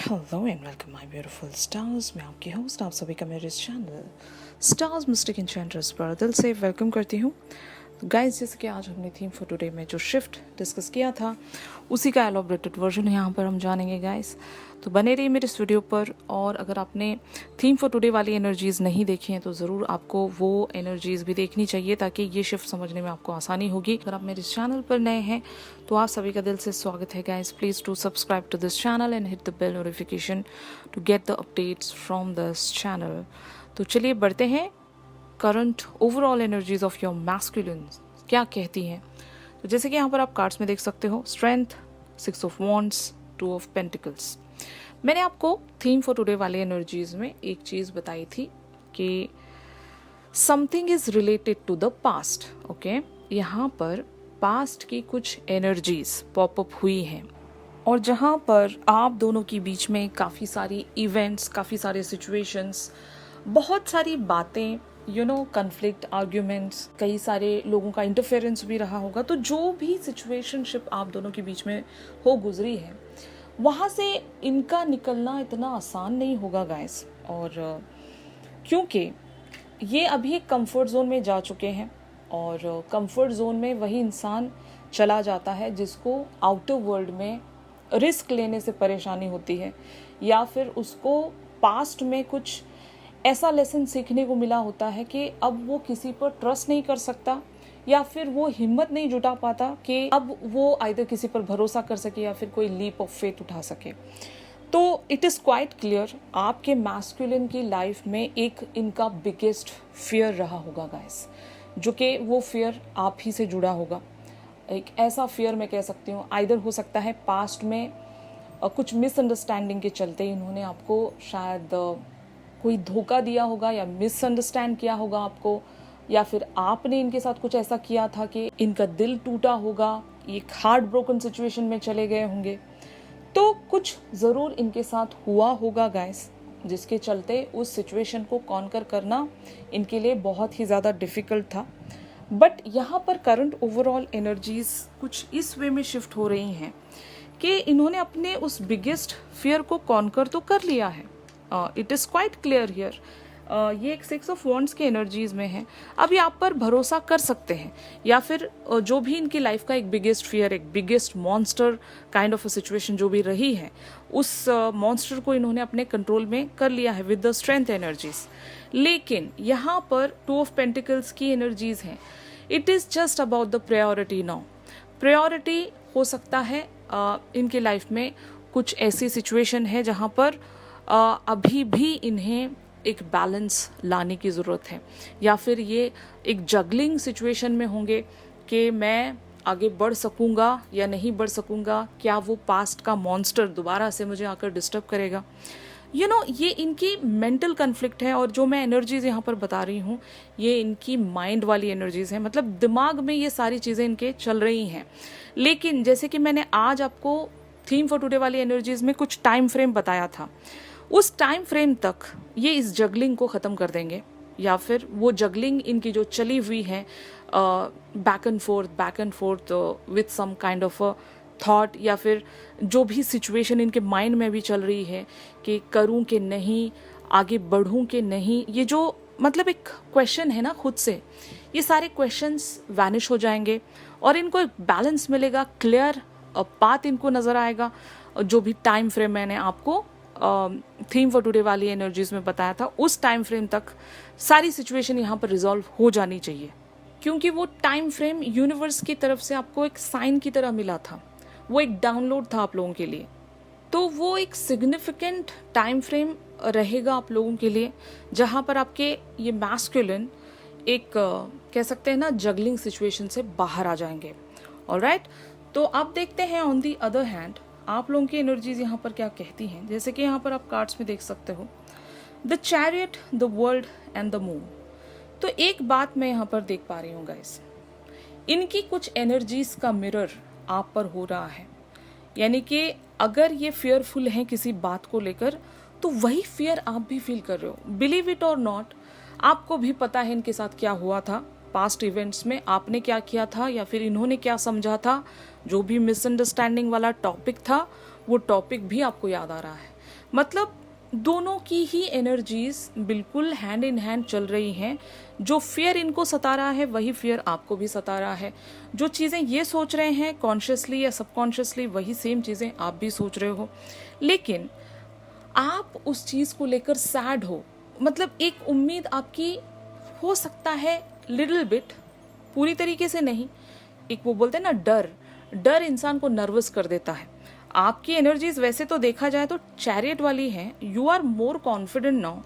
Hello and welcome my beautiful stars. मैं आपकी host, आप सभी का मेरे इस चैनल स्टार्स मिस्टिक एन्चेंट्रेस पर दिल से वेलकम करती हूँ। तो गाइस, जैसे कि आज हमने थीम फॉर टुडे में जो शिफ्ट डिस्कस किया था उसी का एलॉबरेटेड वर्जन यहाँ पर हम जानेंगे गाइस। तो बने रहिए मेरे इस वीडियो पर। और अगर आपने थीम फॉर टुडे वाली एनर्जीज़ नहीं देखी हैं तो ज़रूर आपको वो एनर्जीज़ भी देखनी चाहिए ताकि ये शिफ्ट समझने में आपको आसानी होगी। अगर आप मेरे इस चैनल पर नए हैं तो आप सभी का दिल से स्वागत है guys. Please do subscribe to this channel and hit the bell notification to get the updates from this channel. तो चलिए बढ़ते हैं। Current overall energies of your masculine क्या कहती हैं। तो जैसे कि यहाँ पर आप कार्ड्स में देख सकते हो, strength, 6 of wands, 2 of pentacles. मैंने आपको थीम फॉर टुडे वाले एनर्जीज में एक चीज़ बताई थी कि something is related to the past. Okay, यहाँ पर पास्ट की कुछ एनर्जीज पॉपअप हुई हैं और जहाँ पर आप दोनों के बीच में काफ़ी सारी इवेंट्स, काफ़ी सारे सिचुएशंस, बहुत सारी बातें, कन्फ्लिक्ट, आर्ग्यूमेंट्स, कई सारे लोगों का इंटरफेरेंस भी रहा होगा। तो जो भी सिचुएशनशिप आप दोनों के बीच में हो गुजरी है, वहाँ से इनका निकलना इतना आसान नहीं होगा गाइस। और क्योंकि ये अभी एक कंफर्ट जोन में जा चुके हैं और कंफर्ट जोन में वही इंसान चला जाता है जिसको आउटर वर्ल्ड में रिस्क लेने से परेशानी होती है, या फिर उसको पास्ट में कुछ ऐसा लेसन सीखने को मिला होता है कि अब वो किसी पर ट्रस्ट नहीं कर सकता, या फिर वो हिम्मत नहीं जुटा पाता कि अब वो आइदर किसी पर भरोसा कर सके या फिर कोई लीप ऑफ फेथ उठा सके। तो इट इज़ क्वाइट क्लियर आपके मैस्कुलिन की लाइफ में एक इनका बिगेस्ट फियर रहा होगा गाइस, जो कि वो फियर आप ही से जुड़ा होगा। एक ऐसा फियर मैं कह सकती हूँ, आइदर हो सकता है पास्ट में कुछ मिसअंडरस्टैंडिंग के चलते इन्होंने आपको शायद कोई धोखा दिया होगा या मिसअंडरस्टैंड किया होगा आपको, या फिर आपने इनके साथ कुछ ऐसा किया था कि इनका दिल टूटा होगा, एक हार्ट ब्रोकन सिचुएशन में चले गए होंगे। तो कुछ ज़रूर इनके साथ हुआ होगा गाइस, जिसके चलते उस सिचुएशन को कॉन्कर करना इनके लिए बहुत ही ज़्यादा डिफ़िकल्ट था। बट यहाँ पर करंट ओवरऑल एनर्जीज कुछ इस वे में शिफ्ट हो रही हैं कि इन्होंने अपने उस बिगेस्ट फियर को कॉन्कर तो कर लिया है। It is quite clear here. ये एक 6 ऑफ वॉन्ड्स के एनर्जीज में है। अब ये आप पर भरोसा कर सकते हैं, या फिर जो भी इनकी लाइफ का एक बिगेस्ट फियर, एक biggest monster kind of a situation जो भी रही है, उस मॉन्स्टर को इन्होंने अपने कंट्रोल में कर लिया है विद द स्ट्रेंथ एनर्जीज। लेकिन यहाँ पर 2 ऑफ पेंटिकल्स की एनर्जीज हैं। It is just about the priority now. Priority हो सकता है इनके लाइफ में कुछ ऐसी सिचुएशन है जहाँ पर अभी भी इन्हें एक बैलेंस लाने की ज़रूरत है, या फिर ये एक जगलिंग सिचुएशन में होंगे कि मैं आगे बढ़ सकूंगा या नहीं बढ़ सकूंगा, क्या वो पास्ट का मॉन्स्टर दोबारा से मुझे आकर डिस्टर्ब करेगा। ये इनकी मेंटल कन्फ्लिक्ट है। और जो मैं एनर्जीज यहाँ पर बता रही हूँ ये इनकी माइंड वाली एनर्जीज हैं, मतलब दिमाग में ये सारी चीज़ें इनके चल रही हैं। लेकिन जैसे कि मैंने आज आपको थीम फॉर टुडे वाली एनर्जीज में कुछ टाइम फ्रेम बताया था, उस टाइम फ्रेम तक ये इस जगलिंग को ख़त्म कर देंगे, या फिर वो जगलिंग इनकी जो चली हुई है back and forth with some kind of a thought, या फिर जो भी सिचुएशन इनके माइंड में भी चल रही है कि करूं कि नहीं, आगे बढ़ूं कि नहीं, ये जो मतलब एक क्वेश्चन है ना खुद से, ये सारे क्वेश्चंस वैनिश हो जाएंगे और इनको एक बैलेंस मिलेगा, क्लियर पाथ इनको नज़र आएगा। जो भी टाइम फ्रेम मैंने आपको थीम फॉर टुडे वाली एनर्जीज में बताया था, उस टाइम फ्रेम तक सारी सिचुएशन यहाँ पर रिजॉल्व हो जानी चाहिए, क्योंकि वो टाइम फ्रेम यूनिवर्स की तरफ से आपको एक साइन की तरह मिला था, वो एक डाउनलोड था आप लोगों के लिए। तो वो एक सिग्निफिकेंट टाइम फ्रेम रहेगा आप लोगों के लिए, जहाँ पर आपके ये मैस्कुलिन एक कह सकते हैं ना जगलिंग सिचुएशन से बाहर आ जाएंगे। ऑलराइट, तो आप देखते हैं ऑन दी अदर हैंड आप लोगों की एनर्जीज यहाँ पर क्या कहती हैं। जैसे कि यहाँ पर आप कार्ड्स में देख सकते हो, the chariot, the world and the moon. तो एक बात मैं यहाँ पर देख पा रही हूँ गाइस, इनकी कुछ एनर्जीज का मिरर आप पर हो रहा है। यानी कि अगर ये फियरफुल हैं किसी बात को लेकर, तो वही फियर आप भी फील कर रहे हो। बिलीव इट और नॉट, आपको भी पता है इनके साथ क्या हुआ था, पास्ट इवेंट्स में आपने क्या किया था या फिर इन्होंने क्या समझा था। जो भी मिसअंडरस्टैंडिंग वाला टॉपिक था वो टॉपिक भी आपको याद आ रहा है। मतलब दोनों की ही एनर्जीज बिल्कुल हैंड इन हैंड चल रही हैं। जो फियर इनको सता रहा है वही फियर आपको भी सता रहा है। जो चीज़ें ये सोच रहे हैं कॉन्शियसली या सबकॉन्शियसली वही सेम चीज़ें आप भी सोच रहे हो, लेकिन आप उस चीज़ को लेकर सैड हो। मतलब एक उम्मीद आपकी हो सकता है लिटिल बिट, पूरी तरीके से नहीं। एक वो बोलते हैं ना डर, डर इंसान को नर्वस कर देता है। आपकी एनर्जीज वैसे तो देखा जाए तो चैरियट वाली हैं, you are more confident now.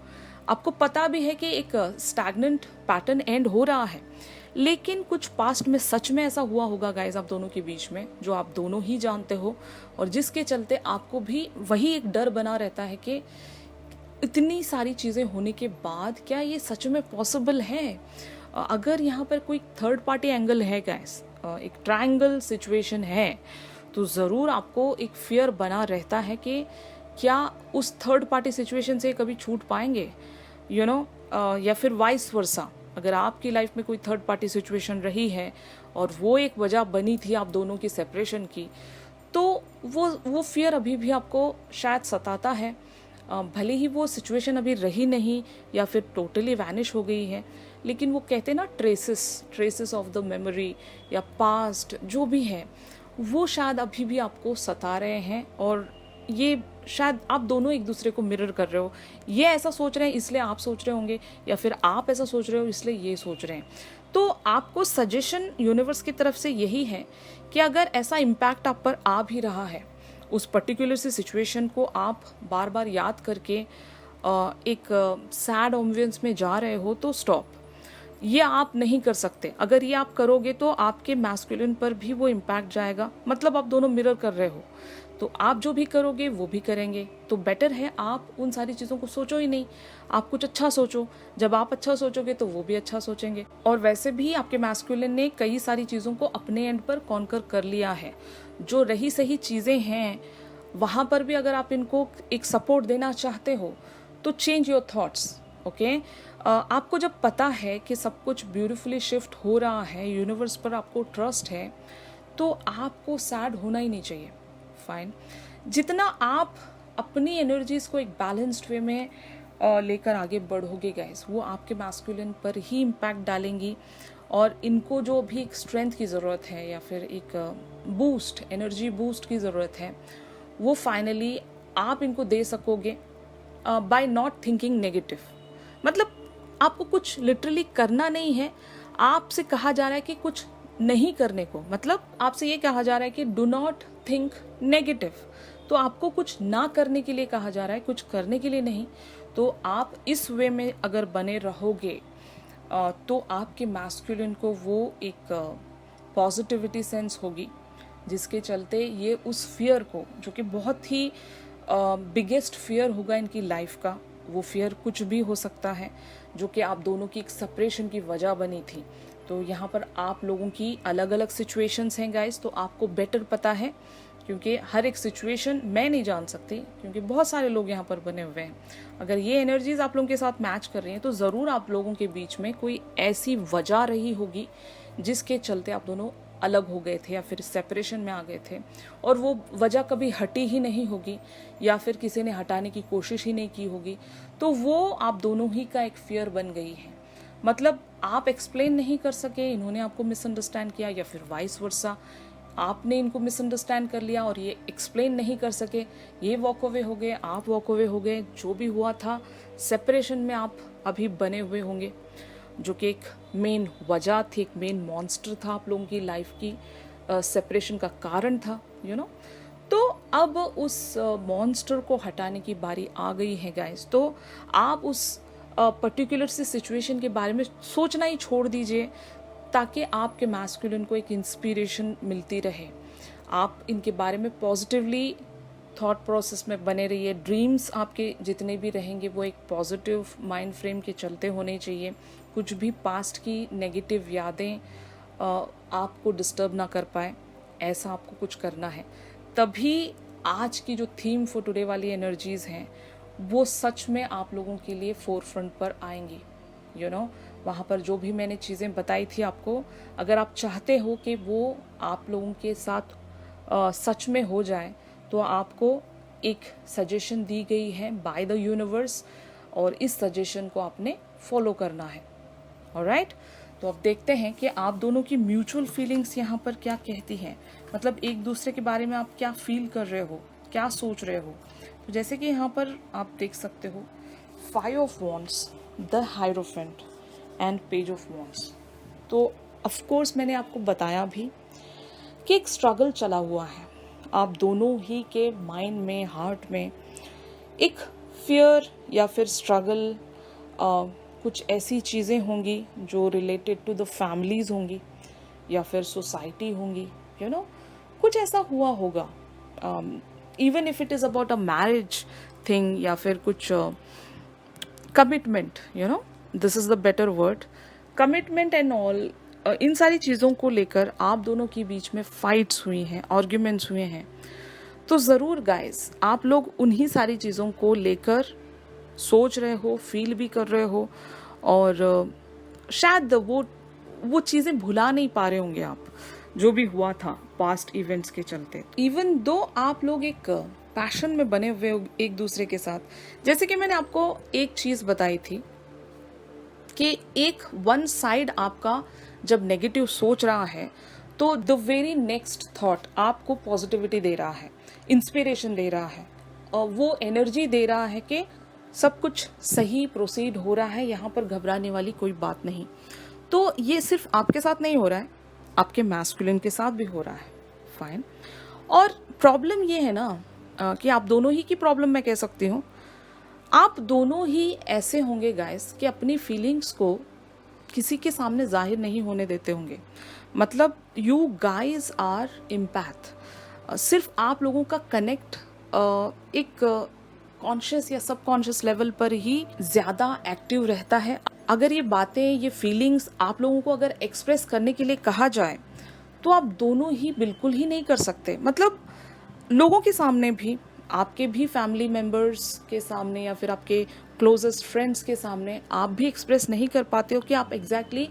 आपको पता भी है कि एक स्टैग्नेंट पैटर्न एंड हो रहा है, लेकिन कुछ पास्ट में सच में ऐसा हुआ होगा गाइज आप दोनों के बीच में, जो आप दोनों ही जानते हो, और जिसके चलते आपको भी वही एक डर बना रहता है कि इतनी सारी चीज़ें होने के बाद क्या ये सच में पॉसिबल है। अगर यहाँ पर कोई थर्ड पार्टी एंगल है गाइस, एक ट्रायंगल सिचुएशन है, तो ज़रूर आपको एक फियर बना रहता है कि क्या उस थर्ड पार्टी सिचुएशन से कभी छूट पाएंगे, यू नो, या फिर वाइस वर्सा। अगर आपकी लाइफ में कोई थर्ड पार्टी सिचुएशन रही है और वो एक वजह बनी थी आप दोनों की सेपरेशन की, तो वो फियर अभी भी आपको शायद सताता है। भले ही वो सिचुएशन अभी रही नहीं या फिर टोटली वैनिश हो गई है, लेकिन वो कहते हैं ना ट्रेसेस ऑफ द मेमोरी या पास्ट जो भी है, वो शायद अभी भी आपको सता रहे हैं। और ये शायद आप दोनों एक दूसरे को मिरर कर रहे हो। ये ऐसा सोच रहे हैं इसलिए आप सोच रहे होंगे, या फिर आप ऐसा सोच रहे हो इसलिए ये सोच रहे हैं। तो आपको सजेशन यूनिवर्स की तरफ से यही है कि अगर ऐसा इम्पैक्ट आप पर आ भी रहा है, उस पर्टिकुलर सी सिचुएशन को आप बार बार याद करके एक सैड एम्बियंस में जा रहे हो, तो स्टॉप। ये आप नहीं कर सकते। अगर ये आप करोगे तो आपके मैस्कुलिन पर भी वो इम्पैक्ट जाएगा। मतलब आप दोनों मिरर कर रहे हो, तो आप जो भी करोगे वो भी करेंगे। तो बेटर है आप उन सारी चीज़ों को सोचो ही नहीं, आप कुछ अच्छा सोचो। जब आप अच्छा सोचोगे तो वो भी अच्छा सोचेंगे। और वैसे भी आपके मैस्कुलिन ने कई सारी चीज़ों को अपने एंड पर कॉन्कर कर लिया है। जो रही सही चीज़ें हैं वहाँ पर भी अगर आप इनको एक सपोर्ट देना चाहते हो तो चेंज योर थॉट्स। ओके, आपको जब पता है कि सब कुछ ब्यूटीफुली शिफ्ट हो रहा है, यूनिवर्स पर आपको ट्रस्ट है, तो आपको सैड होना ही नहीं चाहिए। फाइन, जितना आप अपनी एनर्जीज को एक बैलेंस्ड वे में लेकर आगे बढ़ोगे गाइस, वो आपके मैस्कुलिन पर ही इम्पैक्ट डालेंगी। और इनको जो भी एक स्ट्रेंथ की ज़रूरत है या फिर एक बूस्ट, एनर्जी बूस्ट की ज़रूरत है, वो फाइनली आप इनको दे सकोगे बाय नॉट थिंकिंग नेगेटिव। मतलब आपको कुछ लिटरली करना नहीं है, आपसे कहा जा रहा है कि कुछ नहीं करने को। मतलब आपसे ये कहा जा रहा है कि डू नॉट थिंक नेगेटिव। तो आपको कुछ ना करने के लिए कहा जा रहा है, कुछ करने के लिए नहीं। तो आप इस वे में अगर बने रहोगे तो आपके मैस्कुलिन को वो एक पॉजिटिविटी सेंस होगी, जिसके चलते ये उस फियर को, जो कि बहुत ही बिगेस्ट फियर होगा इनकी लाइफ का, वो फियर कुछ भी हो सकता है, जो कि आप दोनों की एक सेपरेशन की वजह बनी थी। तो यहाँ पर आप लोगों की अलग अलग सिचुएशंस हैं गाइस, तो आपको बेटर पता है, क्योंकि हर एक सिचुएशन मैं नहीं जान सकती, क्योंकि बहुत सारे लोग यहाँ पर बने हुए हैं। अगर ये एनर्जीज आप लोगों के साथ मैच कर रही हैं तो ज़रूर आप लोगों के बीच में कोई ऐसी वजह रही होगी जिसके चलते आप दोनों अलग हो गए थे या फिर सेपरेशन में आ गए थे, और वो वजह कभी हटी ही नहीं होगी या फिर किसी ने हटाने की कोशिश ही नहीं की होगी। तो वो आप दोनों ही का एक फियर बन गई है। मतलब आप एक्सप्लेन नहीं कर सके, इन्होंने आपको मिसअंडरस्टैंड किया, या फिर वाइस वर्सा आपने इनको मिसअंडरस्टैंड कर लिया और ये एक्सप्लेन नहीं कर सके, ये वॉक अवे हो गए, आप वॉक अवे हो गए। जो भी हुआ था, सेपरेशन में आप अभी बने हुए होंगे, जो कि एक मेन वजह थी, एक मेन मॉन्स्टर था आप लोगों की लाइफ की, सेपरेशन का कारण था, यू नो। तो अब उस मॉन्स्टर को हटाने की बारी आ गई है गाइस। तो आप उस पर्टिकुलर सी सिचुएशन के बारे में सोचना ही छोड़ दीजिए, ताकि आपके मैस्कुलिन को एक इंस्पिरेशन मिलती रहे। आप इनके बारे में पॉजिटिवली थॉट प्रोसेस में बने रहिए। ड्रीम्स आपके जितने भी रहेंगे वो एक पॉजिटिव माइंड फ्रेम के चलते होने चाहिए। कुछ भी पास्ट की नेगेटिव यादें आपको डिस्टर्ब ना कर पाए, ऐसा आपको कुछ करना है। तभी आज की जो थीम फॉर टुडे वाली एनर्जीज हैं वो सच में आप लोगों के लिए फोर फ्रंट पर आएंगी, यू नो। वहाँ पर जो भी मैंने चीज़ें बताई थी आपको, अगर आप चाहते हो कि वो आप लोगों के साथ सच में हो जाए, तो आपको एक सजेशन दी गई है बाय द यूनिवर्स और इस सजेशन को आपने फॉलो करना है। ऑलराइट, तो अब देखते हैं कि आप दोनों की म्यूचुअल फीलिंग्स यहाँ पर क्या कहती हैं, मतलब एक दूसरे के बारे में आप क्या फील कर रहे हो, क्या सोच रहे हो। तो जैसे कि यहाँ पर आप देख सकते हो 5 of wands, the hierophant and page of wands. तो ऑफ कोर्स मैंने आपको बताया भी कि एक स्ट्रगल चला हुआ है आप दोनों ही के माइंड में, हार्ट में एक फियर या फिर स्ट्रगल, कुछ ऐसी चीज़ें होंगी जो रिलेटेड टू द फैमिलीज़ होंगी या फिर सोसाइटी होंगी, यू नो कुछ ऐसा हुआ होगा। Even if it is about a marriage thing या फिर कुछ commitment, you know this is the better word, commitment and all. इन सारी चीज़ों को लेकर आप दोनों के बीच में फाइट्स हुई हैं, आर्ग्यूमेंट्स हुए हैं। तो ज़रूर गाइस आप लोग उन्हीं सारी चीज़ों को लेकर सोच रहे हो, फील भी कर रहे हो और शायद वो चीज़ें भुला नहीं पा रहे होंगे आप, जो भी हुआ था पास्ट इवेंट्स के चलते। इवन दो आप लोग एक पैशन में बने हुए हो एक दूसरे के साथ, जैसे कि मैंने आपको एक चीज़ बताई थी कि एक वन साइड आपका जब नेगेटिव सोच रहा है तो द वेरी नेक्स्ट थॉट आपको पॉजिटिविटी दे रहा है, इंस्पिरेशन दे रहा है और वो एनर्जी दे रहा है कि सब कुछ सही प्रोसीड हो रहा है, यहाँ पर घबराने वाली कोई बात नहीं। तो ये सिर्फ आपके साथ नहीं हो रहा है, आपके मैस्कुलिन के साथ भी हो रहा है। फाइन। और प्रॉब्लम ये है ना कि आप दोनों ही की प्रॉब्लम मैं कह सकती हूँ, आप दोनों ही ऐसे होंगे गाइस कि अपनी फीलिंग्स को किसी के सामने जाहिर नहीं होने देते होंगे। मतलब यू गाइज आर इम्पैथ, सिर्फ आप लोगों का कनेक्ट एक कॉन्शियस या सबकॉन्शियस लेवल पर ही ज़्यादा एक्टिव रहता है। अगर ये बातें, ये फीलिंग्स आप लोगों को अगर एक्सप्रेस करने के लिए कहा जाए तो आप दोनों ही बिल्कुल ही नहीं कर सकते। मतलब लोगों के सामने भी, आपके भी फैमिली मेम्बर्स के सामने या फिर आपके क्लोजेस्ट फ्रेंड्स के सामने आप भी एक्सप्रेस नहीं कर पाते हो कि आप एग्जैक्टली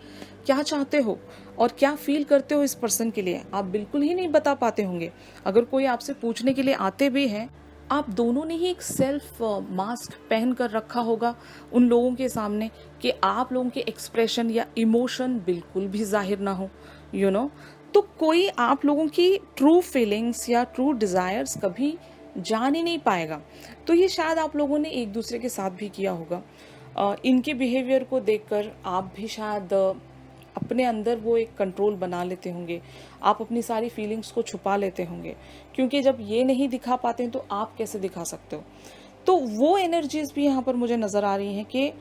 क्या चाहते हो और क्या फील करते हो इस पर्सन के लिए, आप बिल्कुल ही नहीं बता पाते होंगे। अगर कोई आपसे पूछने के लिए आते भी हैं, आप दोनों ने ही एक सेल्फ मास्क पहन कर रखा होगा उन लोगों के सामने कि आप लोगों के एक्सप्रेशन या इमोशन बिल्कुल भी जाहिर ना हो, यू नो। तो कोई आप लोगों की ट्रू फीलिंग्स या ट्रू डिज़ायर्स कभी जान ही नहीं पाएगा। तो ये शायद आप लोगों ने एक दूसरे के साथ भी किया होगा। इनके बिहेवियर को देखकर आप भी शायद अपने अंदर वो एक कंट्रोल बना लेते होंगे, आप अपनी सारी फीलिंग्स को छुपा लेते होंगे, क्योंकि जब ये नहीं दिखा पाते हैं तो आप कैसे दिखा सकते हो। तो वो एनर्जीज भी यहाँ पर मुझे नज़र आ रही हैं कि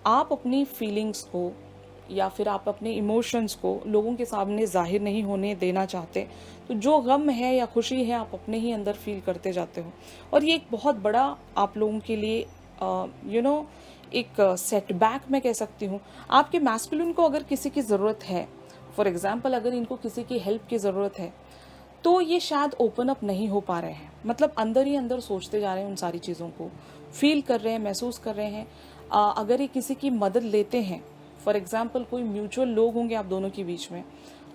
आप अपनी फीलिंग्स को या फिर आप अपने इमोशंस को लोगों के सामने जाहिर नहीं होने देना चाहते। तो जो गम है या खुशी है आप अपने ही अंदर फील करते जाते हो और ये एक बहुत बड़ा आप लोगों के लिए यू नो एक सेटबैक मैं कह सकती हूँ। आपके मैस्कुलिन को अगर किसी की ज़रूरत है, फॉर एग्जांपल अगर इनको किसी की हेल्प की ज़रूरत है, तो ये शायद ओपन अप नहीं हो पा रहे हैं। मतलब अंदर ही अंदर सोचते जा रहे हैं, उन सारी चीज़ों को फील कर रहे हैं, महसूस कर रहे हैं। अगर ये किसी की मदद लेते हैं, फॉर एग्जाम्पल कोई म्यूचुअल लोग होंगे आप दोनों के बीच में,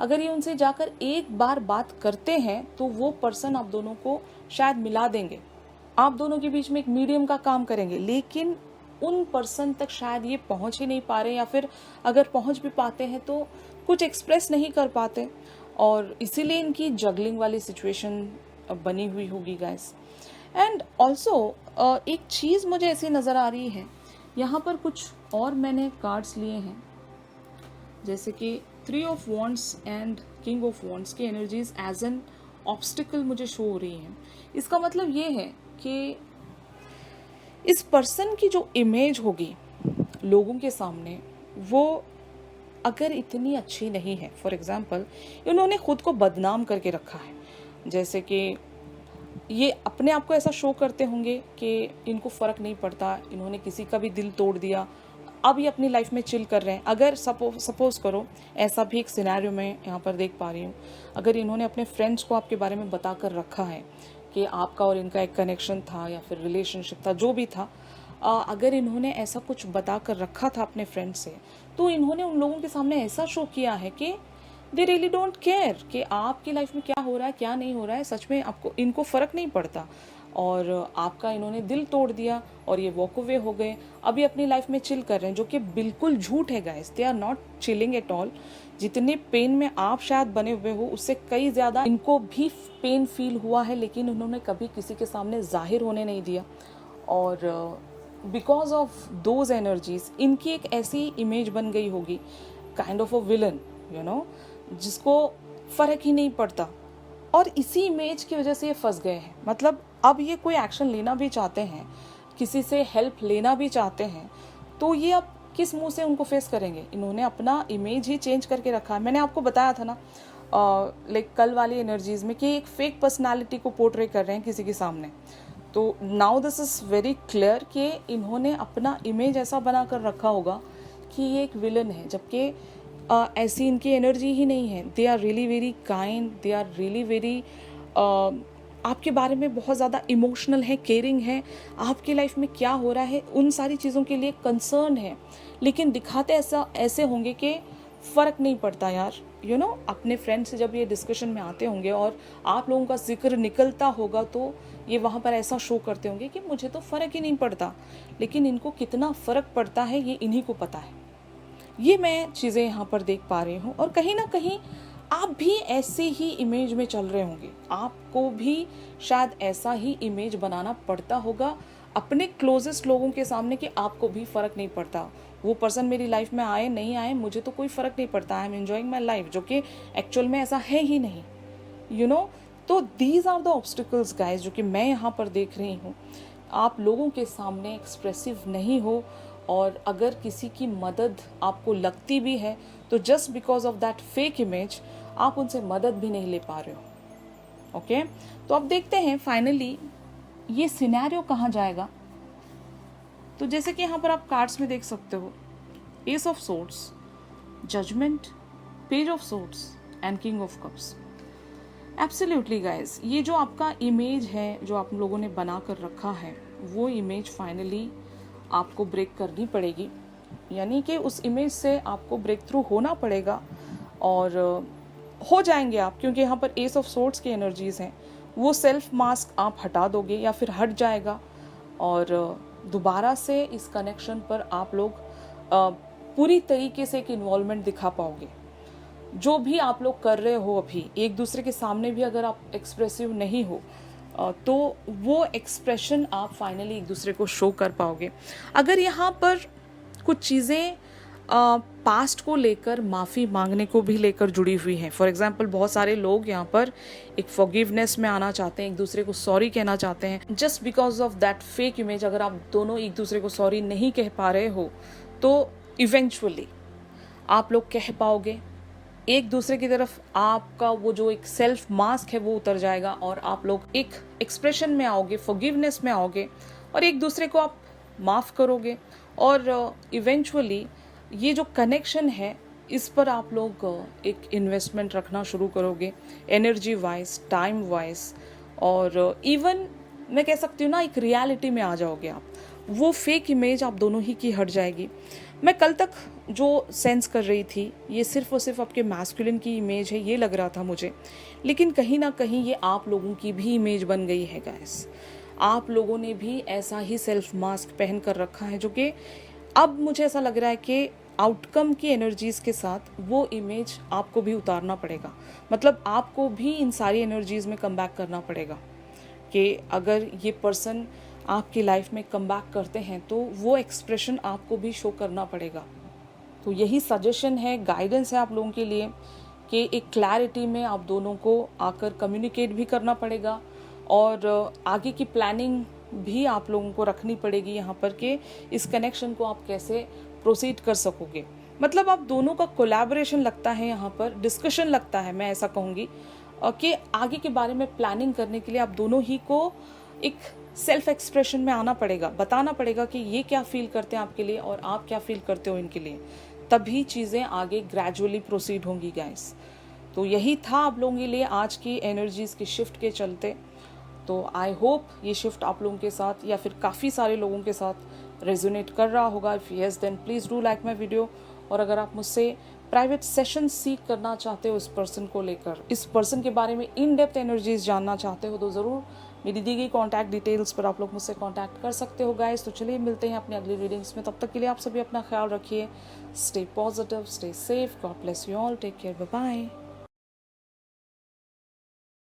अगर ये उनसे जाकर एक बार बात करते हैं तो वो पर्सन आप दोनों को शायद मिला देंगे, आप दोनों के बीच में एक मीडियम का काम करेंगे। लेकिन उन पर्सन तक शायद ये पहुंच ही नहीं पा रहे, या फिर अगर पहुंच भी पाते हैं तो कुछ एक्सप्रेस नहीं कर पाते और इसीलिए इनकी जगलिंग वाली सिचुएशन बनी हुई होगी गाइस। एंड ऑल्सो एक चीज़ मुझे ऐसी नज़र आ रही है, यहाँ पर कुछ और मैंने कार्ड्स लिए हैं, जैसे कि 3 of wands and king of wands की एनर्जीज एज एन ऑब्स्टिकल मुझे शो हो रही हैं। इसका मतलब ये है कि इस पर्सन की जो इमेज होगी लोगों के सामने, वो अगर इतनी अच्छी नहीं है, फॉर एग्जाम्पल इन्होंने खुद को बदनाम करके रखा है, जैसे कि ये अपने आप को ऐसा शो करते होंगे कि इनको फ़र्क नहीं पड़ता, इन्होंने किसी का भी दिल तोड़ दिया, अब ये अपनी लाइफ में चिल कर रहे हैं। अगर सपोज करो, ऐसा भी एक सिनेरियो मैं यहाँ पर देख पा रही हूँ, अगर इन्होंने अपने फ्रेंड्स को आपके बारे में बता कर रखा है कि आपका और इनका एक कनेक्शन था या फिर रिलेशनशिप था, जो भी था, अगर इन्होंने ऐसा कुछ बता कर रखा था अपने फ्रेंड से, तो इन्होंने उन लोगों के सामने ऐसा शो किया है कि दे रियली डोंट केयर कि आपकी लाइफ में क्या हो रहा है क्या नहीं हो रहा है, सच में आपको इनको फ़र्क नहीं पड़ता। और आपका इन्होंने दिल तोड़ दिया और ये वॉक अवे हो गए। अभी अपनी लाइफ में चिल कर रहे हैं, जो कि बिल्कुल झूठ है guys. They are not chilling at all. जितने पेन में आप शायद बने हुए हो उससे कई ज़्यादा इनको भी पेन फील हुआ है, लेकिन उन्होंने कभी किसी के सामने जाहिर होने नहीं दिया। और बिकॉज ऑफ दोज एनर्जीज इनकी एक ऐसी इमेज बन गई होगी, kind of a villain, you know, जिसको फ़र्क ही नहीं पड़ता। और इसी इमेज की वजह से ये फंस गए हैं। मतलब अब ये कोई एक्शन लेना भी चाहते हैं, किसी से हेल्प लेना भी चाहते हैं, तो ये अब किस मुंह से उनको फेस करेंगे? इन्होंने अपना इमेज ही चेंज करके रखा है। मैंने आपको बताया था ना लाइक कल वाली एनर्जीज में कि एक फेक पर्सनालिटी को पोर्ट्रे कर रहे हैं किसी के सामने। तो now this is very clear कि इन्होंने अपना इमेज ऐसा बना कर रखा होगा कि ये एक विलन है, जबकि ऐसी इनकी एनर्जी ही नहीं है। They are really very kind, they are really very आपके बारे में बहुत ज़्यादा इमोशनल है, केयरिंग है, आपकी लाइफ में क्या हो रहा है उन सारी चीज़ों के लिए कंसर्न है। लेकिन दिखाते ऐसे होंगे कि फ़र्क नहीं पड़ता यार, यू नो। अपने फ्रेंड से जब ये डिस्कशन में आते होंगे और आप लोगों का जिक्र निकलता होगा तो ये वहाँ पर ऐसा शो करते होंगे कि मुझे तो फ़र्क ही नहीं पड़ता। लेकिन इनको कितना फ़र्क पड़ता है ये इन्हीं को पता है। ये मैं चीज़ें यहाँ पर देख पा रही हूँ। और कहीं ना कहीं आप भी ऐसे ही इमेज में चल रहे होंगे, आपको भी शायद ऐसा ही इमेज बनाना पड़ता होगा अपने क्लोजेस्ट लोगों के सामने कि आपको भी फ़र्क नहीं पड़ता, वो पर्सन मेरी लाइफ में आए नहीं आए मुझे तो कोई फ़र्क नहीं पड़ता, I am enjoying my life, जो कि एक्चुअल में ऐसा है ही नहीं, यू नो। तो these are the obstacles guys जो कि मैं यहाँ पर देख रही हूँ। आप लोगों के सामने एक्सप्रेसिव नहीं हो, और अगर किसी की मदद आपको लगती भी है तो just because of that fake image आप उनसे मदद भी नहीं ले पा रहे हो। ओके, तो अब देखते हैं फाइनली ये सिनेरियो कहाँ जाएगा। तो जैसे कि यहाँ पर आप कार्ड्स में देख सकते हो, ace of swords, judgement, page of swords and king of cups. Absolutely guys, ये जो आपका इमेज है जो आप लोगों ने बना कर रखा है, वो इमेज फाइनली आपको ब्रेक करनी पड़ेगी। यानी कि उस इमेज से आपको ब्रेक थ्रू होना पड़ेगा, और हो जाएंगे आप, क्योंकि यहाँ पर एस ऑफ सोर्ड्स की एनर्जीज हैं। वो सेल्फ मास्क आप हटा दोगे या फिर हट जाएगा, और दोबारा से इस कनेक्शन पर आप लोग पूरी तरीके से एक इन्वॉल्वमेंट दिखा पाओगे। जो भी आप लोग कर रहे हो अभी एक दूसरे के सामने भी अगर आप एक्सप्रेसिव नहीं हो तो वो एक्सप्रेशन आप फाइनली एक दूसरे को शो कर पाओगे। अगर यहाँ पर कुछ चीज़ें पास्ट को लेकर, माफ़ी मांगने को भी लेकर जुड़ी हुई हैं, फॉर एग्जांपल बहुत सारे लोग यहाँ पर एक फॉरगिवनेस में आना चाहते हैं, एक दूसरे को सॉरी कहना चाहते हैं। Just because of that fake image अगर आप दोनों एक दूसरे को सॉरी नहीं कह पा रहे हो तो इवेंचुअली आप लोग कह पाओगे। एक दूसरे की तरफ आपका वो जो एक सेल्फ मास्क है वो उतर जाएगा, और आप लोग एक एक्सप्रेशन में आओगे, फॉरगिवनेस में आओगे, और एक दूसरे को आप माफ़ करोगे। और इवेंचुअली ये जो कनेक्शन है इस पर आप लोग एक इन्वेस्टमेंट रखना शुरू करोगे, एनर्जी वाइज, टाइम वाइज, और इवन मैं कह सकती हूँ ना, एक रियलिटी में आ जाओगे आप। वो फेक इमेज आप दोनों ही की हट जाएगी। मैं कल तक जो सेंस कर रही थी ये सिर्फ और सिर्फ आपके मैस्कुलिन की इमेज है, ये लग रहा था मुझे, लेकिन कहीं ना कहीं ये आप लोगों की भी इमेज बन गई है गाइस। आप लोगों ने भी ऐसा ही सेल्फ मास्क पहन कर रखा है, जो कि अब मुझे ऐसा लग रहा है कि आउटकम की एनर्जीज़ के साथ वो इमेज आपको भी उतारना पड़ेगा। मतलब आपको भी इन सारी एनर्जीज़ में कम बैक करना पड़ेगा कि अगर ये पर्सन आपकी लाइफ में कम बैक करते हैं तो वो एक्सप्रेशन आपको भी शो करना पड़ेगा। तो यही सजेशन है, गाइडेंस है आप लोगों के लिए कि एक क्लैरिटी में आप दोनों को आकर कम्युनिकेट भी करना पड़ेगा, और आगे की प्लानिंग भी आप लोगों को रखनी पड़ेगी यहाँ पर कि इस कनेक्शन को आप कैसे प्रोसीड कर सकोगे। मतलब आप दोनों का कोलैबोरेशन लगता है यहाँ पर, डिस्कशन लगता है, मैं ऐसा कहूँगी कि आगे के बारे में प्लानिंग करने के लिए आप दोनों ही को एक सेल्फ एक्सप्रेशन में आना पड़ेगा, बताना पड़ेगा कि ये क्या फील करते हैं आपके लिए और आप क्या फील करते हो इनके लिए। तभी चीज़ें आगे ग्रेजुअली प्रोसीड होंगी गाइस। तो यही था आप लोगों के लिए आज की एनर्जीज़ की शिफ्ट के चलते। तो आई होप ये शिफ्ट आप लोगों के साथ या फिर काफ़ी सारे लोगों के साथ रेजोनेट कर रहा होगा। If yes then please do like my video. और अगर आप मुझसे प्राइवेट सेशन सीख करना चाहते हो इस पर्सन को लेकर, इस पर्सन के बारे में इन डेप्थ एनर्जीज जानना चाहते हो, तो ज़रूर मेरी दी गई कॉन्टैक्ट डिटेल्स पर आप लोग मुझसे कॉन्टैक्ट कर सकते हो गाइस। तो चलिए मिलते हैं अपनी अगली रीडिंग्स में, तब तक के लिए आप सभी अपना ख्याल रखिए। Stay positive, stay safe, God bless you all, take care, bye bye.